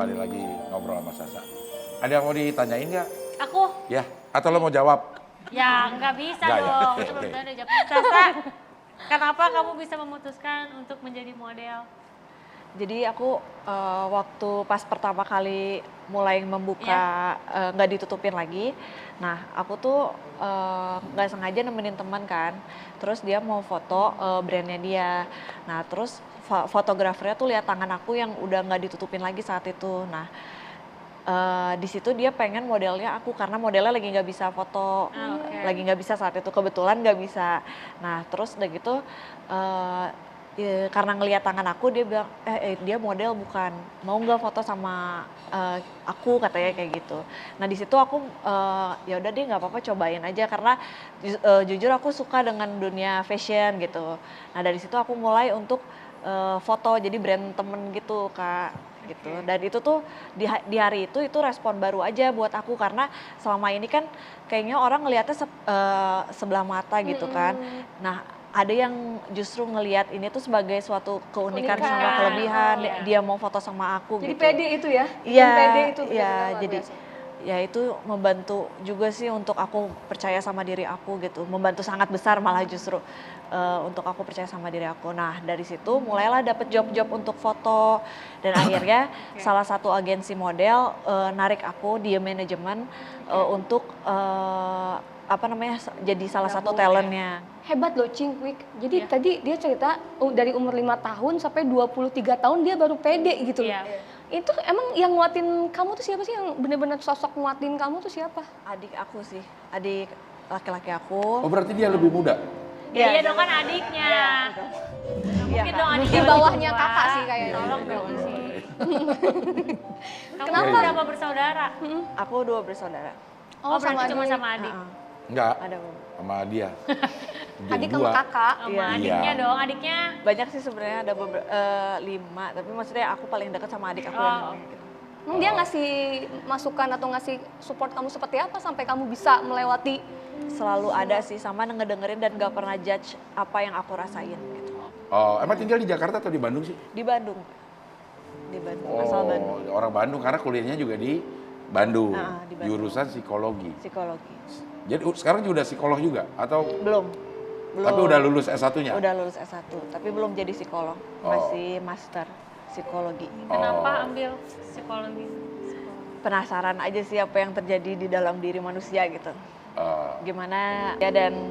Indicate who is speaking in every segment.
Speaker 1: kembali lagi ngobrol sama Sasa. Ada yang mau ditanyain nggak?
Speaker 2: Aku?
Speaker 1: Ya, atau lo mau jawab?
Speaker 2: Ya nggak bisa
Speaker 1: Nggak ya?
Speaker 2: dong, itu
Speaker 1: Oke.
Speaker 2: belum ada jawab. Sasa, kenapa kamu bisa memutuskan untuk menjadi model?
Speaker 3: Jadi aku waktu pas pertama kali mulai membuka nggak ditutupin lagi. Nah aku tuh nggak sengaja nemenin teman kan. Terus dia mau foto brandnya dia. Nah terus fotografernya tuh lihat tangan aku yang udah nggak ditutupin lagi saat itu. Nah di situ dia pengen modelnya aku karena modelnya lagi nggak bisa foto, lagi nggak bisa saat itu, kebetulan nggak bisa. Nah terus udah gitu karena ngelihat tangan aku dia bilang dia model bukan, mau nggak foto sama aku, katanya kayak gitu. Nah di situ aku ya udah deh nggak apa-apa, cobain aja karena jujur aku suka dengan dunia fashion gitu. Nah dari situ aku mulai untuk foto jadi brand temen gitu Kak gitu. Dan itu tuh di hari itu respon baru aja buat aku karena selama ini kan kayaknya orang ngelihatnya sebelah mata gitu kan. Nah ada yang justru ngelihat ini tuh sebagai suatu keunikan sama kelebihan, dia mau foto sama aku
Speaker 4: jadi
Speaker 3: gitu.
Speaker 4: Jadi pede itu ya?
Speaker 3: Iya,
Speaker 4: Pede itu
Speaker 3: iya, jadi
Speaker 4: biasa.
Speaker 3: ya itu membantu juga sih untuk aku percaya sama diri aku gitu, membantu sangat besar malah justru untuk aku percaya sama diri aku. Nah dari situ mulailah dapet job-job untuk foto dan akhirnya salah satu agensi model narik aku di manajemen untuk apa namanya jadi salah satu talentnya.
Speaker 4: Hebat loh Cing Kwik. Jadi tadi dia cerita dari umur 5 tahun sampai 23 tahun dia baru pede gitu. Itu emang yang nguatin kamu tuh siapa sih, yang benar-benar sosok nguatin kamu tuh siapa?
Speaker 3: Adik aku sih, adik laki-laki aku.
Speaker 1: Oh berarti dia lebih muda?
Speaker 2: Iya dong, kan adiknya. Mungkin dong adiknya
Speaker 4: Di bawahnya kakak sih kayaknya.
Speaker 2: Tolong dong sih. Kamu
Speaker 4: Kenapa?
Speaker 2: berapa bersaudara?
Speaker 3: Aku 2 bersaudara.
Speaker 2: Oh berarti cuma
Speaker 4: adik.
Speaker 2: sama adik?
Speaker 1: Enggak,
Speaker 3: Ada
Speaker 1: sama dia.
Speaker 4: Adik sama kakak.
Speaker 2: Sama
Speaker 3: Iya.
Speaker 2: adiknya dong, adiknya?
Speaker 3: Banyak sih sebenarnya, ada 5, tapi maksudnya aku paling dekat sama adik aku yang gitu.
Speaker 4: Emang dia ngasih masukan atau ngasih support kamu seperti apa sampai kamu bisa melewati?
Speaker 3: Selalu ada sih, sama ngedengerin dan gak pernah judge apa yang aku rasain gitu.
Speaker 1: Oh, emang tinggal di Jakarta atau di Bandung sih?
Speaker 3: Di Bandung. Di Bandung, asal Bandung.
Speaker 1: Orang Bandung karena kuliahnya juga di Bandung.
Speaker 3: Di Bandung.
Speaker 1: Jurusan psikologi.
Speaker 3: Psikologi.
Speaker 1: Jadi sekarang juga psikolog juga atau?
Speaker 3: Belum.
Speaker 1: Tapi udah lulus S1-nya?
Speaker 3: Udah lulus S1, tapi belum jadi psikolog. Masih master psikologi.
Speaker 2: Kenapa ambil psikologi?
Speaker 3: Penasaran aja sih apa yang terjadi di dalam diri manusia gitu. Gimana ya dan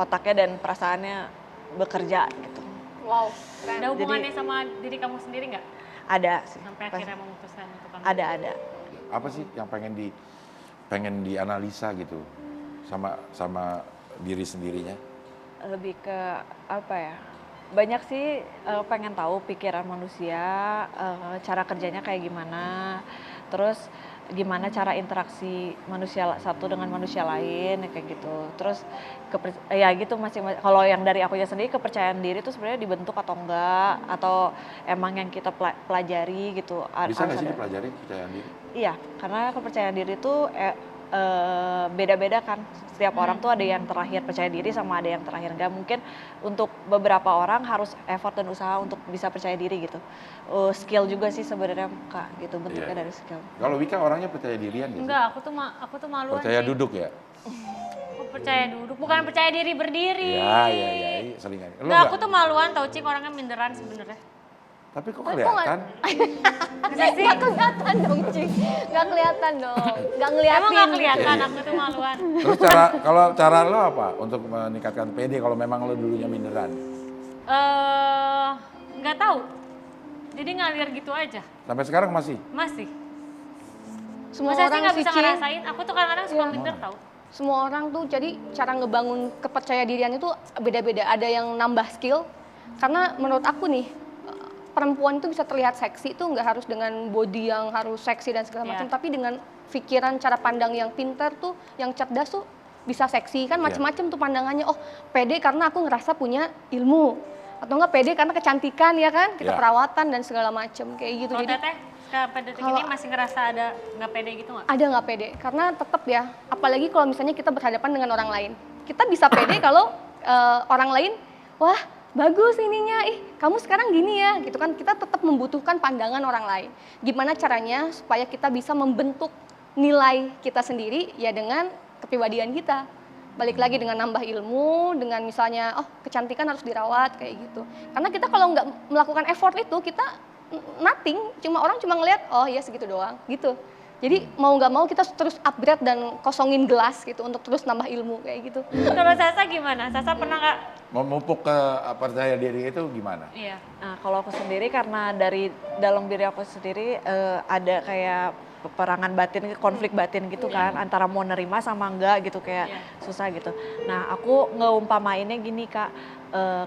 Speaker 3: otaknya dan perasaannya bekerja gitu.
Speaker 4: Wow, keren.
Speaker 2: Ada hubungannya sama diri kamu sendiri nggak?
Speaker 3: Ada sih.
Speaker 2: Sampai akhirnya memutuskan untuk ambil?
Speaker 3: Ada.
Speaker 1: Apa sih yang pengen dianalisa gitu sama diri sendirinya?
Speaker 3: Lebih ke apa ya? Banyak sih pengen tahu pikiran manusia, cara kerjanya kayak gimana, terus gimana cara interaksi manusia satu dengan manusia lain kayak gitu. Terus ya gitu kalau yang dari akunya sendiri, kepercayaan diri itu sebenarnya dibentuk atau enggak, atau emang yang kita pelajari gitu.
Speaker 1: Bisa nggak sih dipelajari kepercayaan diri?
Speaker 3: Iya, karena kepercayaan diri itu beda-beda kan. Setiap orang tuh ada yang terlahir percaya diri sama ada yang terlahir enggak. Mungkin untuk beberapa orang harus effort dan usaha untuk bisa percaya diri gitu. Skill juga sih sebenarnya Kak gitu, bentuknya dari skill.
Speaker 1: Kalau Wika orangnya percaya dirian ya?
Speaker 2: Enggak, aku tuh maluan
Speaker 1: Percaya
Speaker 2: sih.
Speaker 1: duduk ya?
Speaker 2: Aku percaya duduk, bukan percaya diri berdiri.
Speaker 1: Iya, selingan.
Speaker 2: Enggak, aku tuh maluan tau Cing, orangnya minderan sebenarnya.
Speaker 1: Tapi kok kelihatan?
Speaker 4: Nggak kelihatan dong Cing, nggak kelihatan dong, nggak ngeliatin.
Speaker 2: Emang nggak kelihatan, aku tuh maluan.
Speaker 1: Terus cara lo apa untuk meningkatkan PD kalau memang lo dulunya minderan?
Speaker 2: Nggak tahu. Jadi ngalir gitu aja.
Speaker 1: Sampai sekarang masih?
Speaker 2: Masih.
Speaker 4: Semua
Speaker 2: Masa sih
Speaker 4: orang
Speaker 2: nggak
Speaker 4: sih
Speaker 2: bisa
Speaker 4: Cing,
Speaker 2: ngerasain? Aku tuh kadang-kadang suka minder tau.
Speaker 4: semua orang tuh jadi cara ngebangun kepercaya dirian itu beda-beda. Ada yang nambah skill, karena menurut aku nih, perempuan itu bisa terlihat seksi tuh nggak harus dengan body yang harus seksi dan segala macam, tapi dengan pikiran, cara pandang yang pintar tuh, yang cerdas tuh bisa seksi kan, macam-macam tuh pandangannya. Oh pede karena aku ngerasa punya ilmu, atau enggak pede karena kecantikan ya kan, kita perawatan dan segala macam kayak gitu.
Speaker 2: Kalau
Speaker 4: Jadi
Speaker 2: Teteh sampai detik ini masih ngerasa ada nggak pede gitu nggak?
Speaker 4: ada nggak pede, karena tetap ya, apalagi kalau misalnya kita berhadapan dengan orang lain, kita bisa pede kalau orang lain, wah bagus ininya, kamu sekarang gini ya, gitu kan. Kita tetap membutuhkan pandangan orang lain. Gimana caranya supaya kita bisa membentuk nilai kita sendiri ya dengan kepribadian kita. Balik lagi dengan nambah ilmu, dengan misalnya, kecantikan harus dirawat, kayak gitu. Karena kita kalau nggak melakukan effort itu, kita nothing, orang cuma ngelihat, oh ya segitu doang, gitu. Jadi mau nggak mau kita terus upgrade dan kosongin gelas gitu untuk terus nambah ilmu kayak gitu.
Speaker 2: Kalau Sasa gimana? Sasa pernah nggak?
Speaker 1: Memupuk ke percaya diri itu gimana?
Speaker 2: Iya.
Speaker 3: Nah, kalau aku sendiri karena dari dalam diri aku sendiri ada kayak peperangan batin, konflik batin gitu kan, antara mau nerima sama enggak gitu, kayak susah gitu. Nah, aku ngeumpamainnya gini Kak,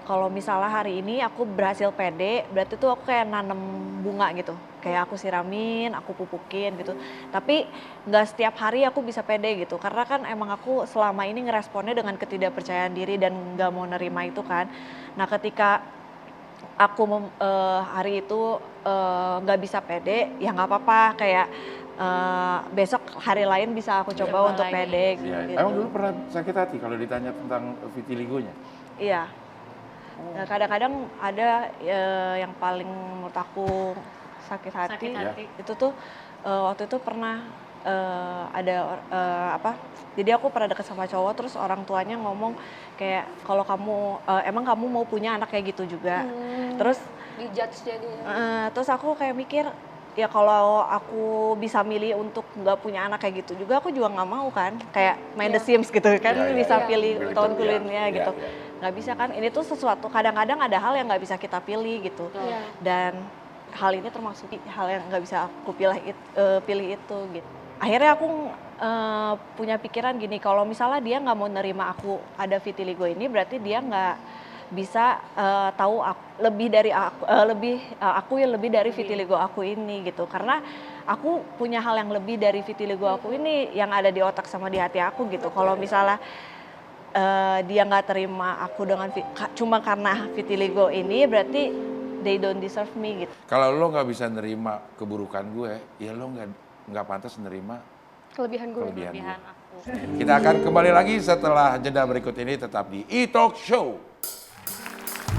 Speaker 3: kalau misalnya hari ini aku berhasil pede, berarti tuh aku kayak nanem bunga gitu. Kayak aku siramin, aku pupukin gitu. Tapi nggak setiap hari aku bisa pede gitu, karena kan emang aku selama ini ngeresponnya dengan ketidakpercayaan diri dan nggak mau nerima itu kan. Nah, ketika aku hari itu nggak bisa pede, ya nggak apa-apa, kayak besok hari lain bisa aku coba untuk
Speaker 2: lagi.
Speaker 3: pede gitu.
Speaker 1: Ya. Emang dulu pernah sakit hati kalau ditanya tentang vitiligonya?
Speaker 3: Iya. Nah, kadang-kadang ada yang paling menurut aku sakit hati.
Speaker 2: Sakit hati.
Speaker 3: Itu tuh waktu itu pernah ada jadi aku pernah deket sama cowok, terus orang tuanya ngomong kayak, kalau kamu emang kamu mau punya anak kayak gitu juga. Terus
Speaker 4: Dijudge jadinya.
Speaker 3: terus aku kayak mikir, ya kalau aku bisa milih untuk nggak punya anak kayak gitu juga, aku juga nggak mau kan, kayak main The Sims gitu kan, bisa pilih
Speaker 1: Pilih
Speaker 3: tahun
Speaker 1: kerja.
Speaker 3: kulitnya gitu.
Speaker 1: Iya.
Speaker 3: Nggak bisa kan, ini tuh sesuatu, kadang-kadang ada hal yang nggak bisa kita pilih gitu.
Speaker 4: Iya.
Speaker 3: Dan hal ini termasuk hal yang nggak bisa aku pilih itu gitu. Akhirnya aku punya pikiran gini, kalau misalnya dia nggak mau nerima aku ada vitiligo ini, berarti dia nggak bisa tahu lebih dari aku yang lebih dari vitiligo aku ini gitu. Karena aku punya hal yang lebih dari vitiligo aku ini yang ada di otak sama di hati aku gitu. Kalau misalnya dia nggak terima aku dengan cuma karena vitiligo ini, berarti they don't deserve me gitu.
Speaker 1: Kalau lo nggak bisa nerima keburukan gue, ya lo nggak pantas nerima
Speaker 4: Kelebihan gue.
Speaker 1: kelebihan gue.
Speaker 2: Pilihan aku.
Speaker 1: Kita akan kembali lagi setelah jeda berikut ini, tetap di E-Talk Show.